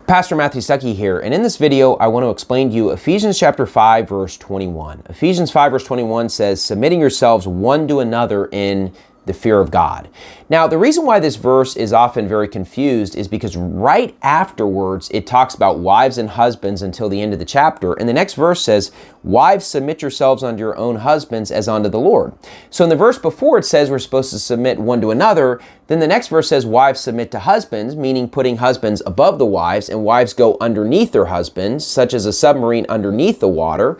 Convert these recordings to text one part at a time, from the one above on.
Pastor Matthew Stuckey here, and in this video, I want to explain to you Ephesians chapter 5, verse 21. Ephesians 5, verse 21 says, submitting yourselves one to another in the fear of God. Now, the reason why this verse is often very confused is because right afterwards, it talks about wives and husbands until the end of the chapter. And the next verse says, wives, submit yourselves unto your own husbands as unto the Lord. So in the verse before, it says we're supposed to submit one to another. Then the next verse says, wives, submit to husbands, meaning putting husbands above the wives, and wives go underneath their husbands, such as a submarine underneath the water.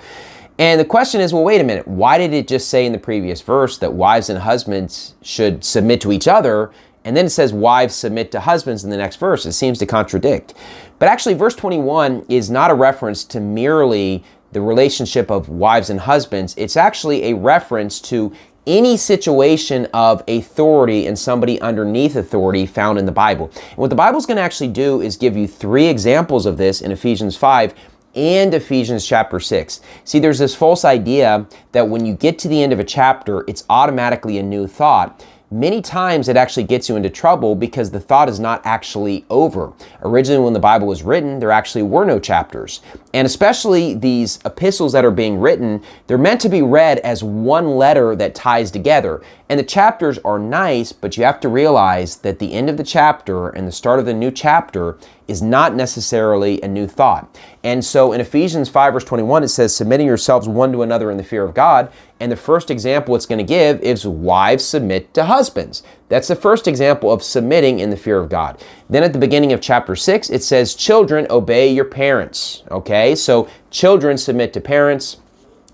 And the question is, well, wait a minute, why did it just say in the previous verse that wives and husbands should submit to each other? And then it says wives submit to husbands in the next verse. It seems to contradict. But actually, verse 21 is not a reference to merely the relationship of wives and husbands. It's actually a reference to any situation of authority and somebody underneath authority found in the Bible. And what the Bible's going to actually do is give you 3 examples of this in Ephesians 5 and Ephesians chapter 6. See, there's this false idea that when you get to the end of a chapter, it's automatically a new thought. Many times it actually gets you into trouble because the thought is not actually over. Originally, when the Bible was written, there actually were no chapters. And especially these epistles that are being written, they're meant to be read as one letter that ties together. And the chapters are nice, but you have to realize that the end of the chapter and the start of the new chapter is not necessarily a new thought. And so in Ephesians 5 verse 21, it says, submitting yourselves one to another in the fear of God. And the first example it's going to give is wives submit to husbands. That's the first example of submitting in the fear of God. Then at the beginning of chapter 6, it says, children, obey your parents. Okay, so children submit to parents.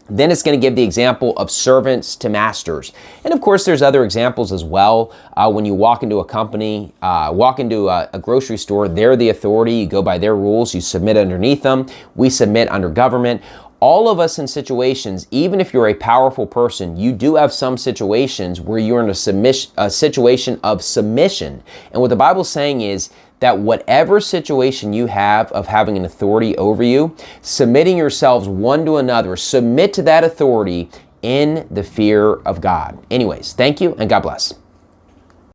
Then it's going to give the example of servants to masters. And of course, there's other examples as well. When you walk into a company, walk into a grocery store, they're the authority. You go by their rules. You submit underneath them. We submit under government. All of us in situations, even if you're a powerful person, you do have some situations where you're in a situation of submission. And what the Bible's saying is that whatever situation you have of having an authority over you, submitting yourselves one to another, submit to that authority in the fear of God. Anyways, thank you and God bless.